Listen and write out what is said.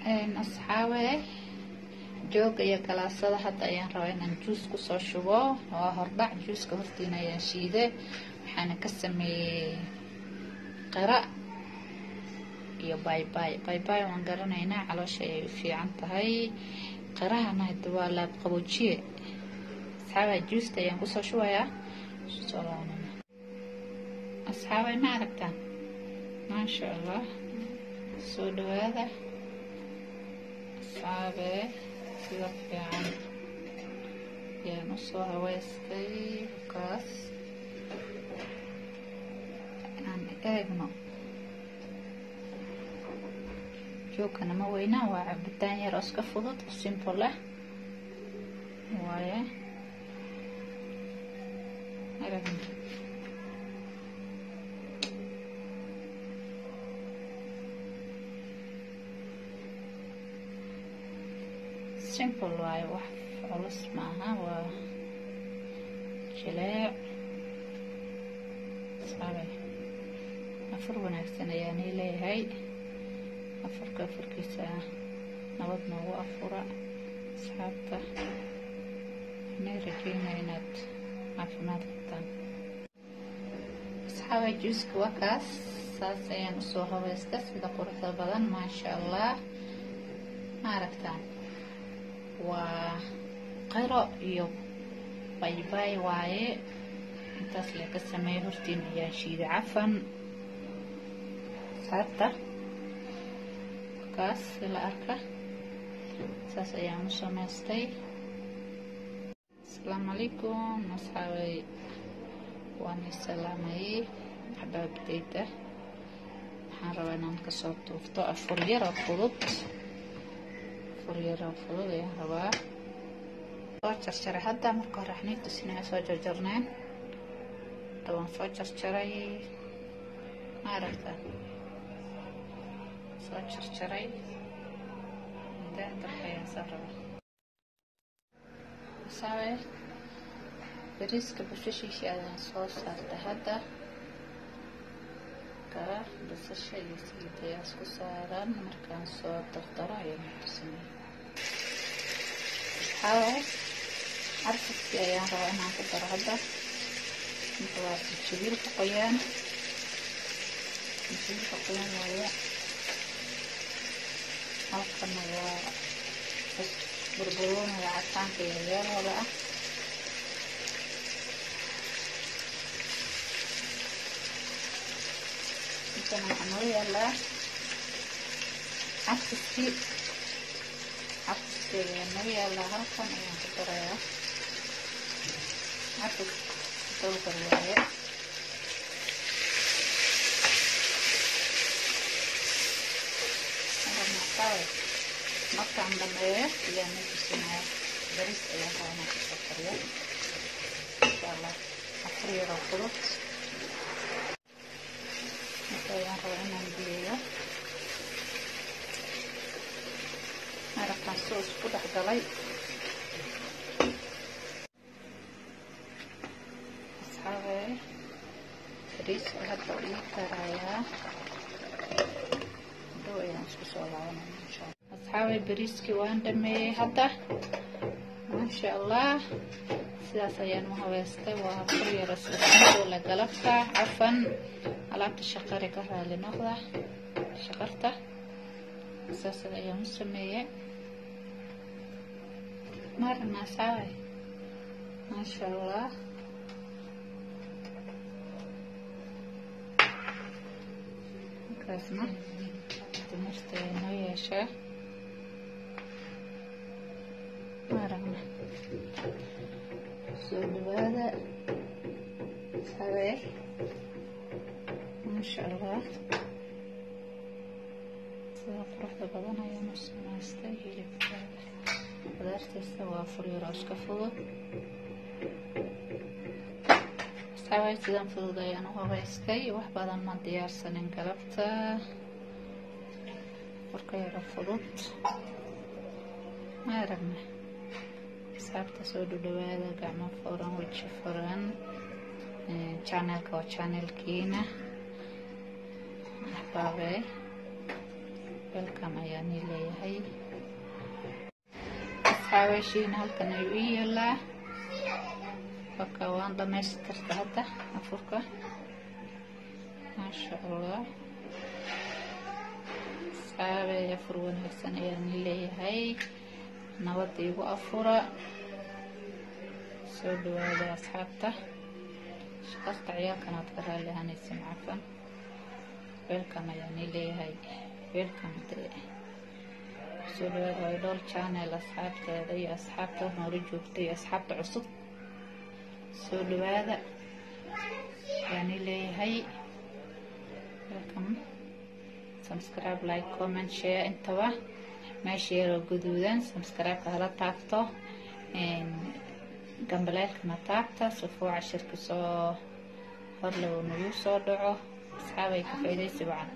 أصحابي jooga iyo galaasada hadda ayaan rabaa inaan juice ku soo shubo waa hordhac juice-ka hortiina ayaan shiiday waxaana ka sameeyay qira iyo baybay waan garanaynaa caloosha ay fiican tahay qirahana hadda waa laab qaboojiye asxaabay juice ayaan ku soo shubayaa asxaabay ma aragtaan maasha allah soo dhawaada asxaabay sida fiican yaan u soo haweystay kaas aan eegno joogana ma weynaa waa cabitaan yar oo iska fudud oo simple ah waaye aragna simple waaye wax culus maaha waa jileec saabay afar wanaagsan ayaan leeyahay afarkiisa nabad noogu afura asxaabta waxaan rajeynaa inaad caafimaad qabtaan asxaabay juice-ka waa kaas saas ayaan usoo habaysta sida quruxda badan maasha allah ma aragtaan waa qiro iyo baybay waaye intaas laga sameeyo hortiin ayaa shiiday cafan saarta kaas la arka saas ayaan u samaystay assalaamu calaykum asxaabay waan salaamay xabaabtayda waxaan rabaa inaan kasoo tuurto afur yar oo fudud ayaan rabaa soo jarjaray hadda marka hore xaniinta sinaa soo jarjarneen waan soo jarjaray ma aragtaa soo jarjaray intaan darxayaan soo rabaa asaabe bariiska basashiisii ayaan soo saartay hadda basasha iyo saliid ayaa isku saaran markaan soo dardaro ayaan tusinay carfadkii ayaan rabaa inaan ku daro hadda inta waa jibiilka qoyaan waaye halkana waa burburooniga cadaanka iyo yaalooda ah intana waxaa noo yaalaa cabsiskii ayaa noo yaalaa halkan ayaan ku darayaa cabsis dowgar waaye markaan dhameeyo ayaan tusinaya bariis ayaan rabaa inaan kusoo kariyo insha allah afar yaroo fudud marka ayaan rabaa inaan biyeeyo maraqaan soo isku dhex galay asxaabay bariiska hadda ii karayaa dhow ayaan isku soo laabanaya insha allah asxaabay bariiskii waan dhameeyey hadda maasha allah sidaas ayaan u habeystay waa afar yaro sirla galabta cafan alaabta shaqari ka raali noqda shaqarta saas ayaan u sameeyey marna asxaabay maasha allah markaasna timirta noo yeeshaa maragna soo dhawaada asxaabay maasha allah sida quruxda badan ayaan u samaystay hilibka qudaartiisa waa afar yar oo iska fudud asxaabay sidan fudud ayaan u habeystay wax badan ma diyaarsanin galabta warka yaro fudud ma aragna asxaabta soo dhawaada gacmo furan waji furan channelka waa channelkiina axbaabey welcome ayaan leeyahay asxaabashiina halkan ayuu ii yaalaa baka waan dhamaystirta hadda afurka maasha allah asxaabay afur wanaagsan ayaan leeyahay nabad igu afura soo dhawaada asxaabta shaqasta ciyaalkan aad ka raali ahaanaysa macafan welcome ayaan leeyahay welcome soo dhawaada way dhowr channel asxaabteeda iyo asxaabta hore joogtay iyo asxaabta cusub soo dhawaada ayaan leeyahay welcome subscribe like comment share intaba meesha yar oo guduudan subscribe hala taabto gambaleelkana taabta soo cashirka soo hor loo nagu soo dhaco asxaabay ka faa'iidaysi wacan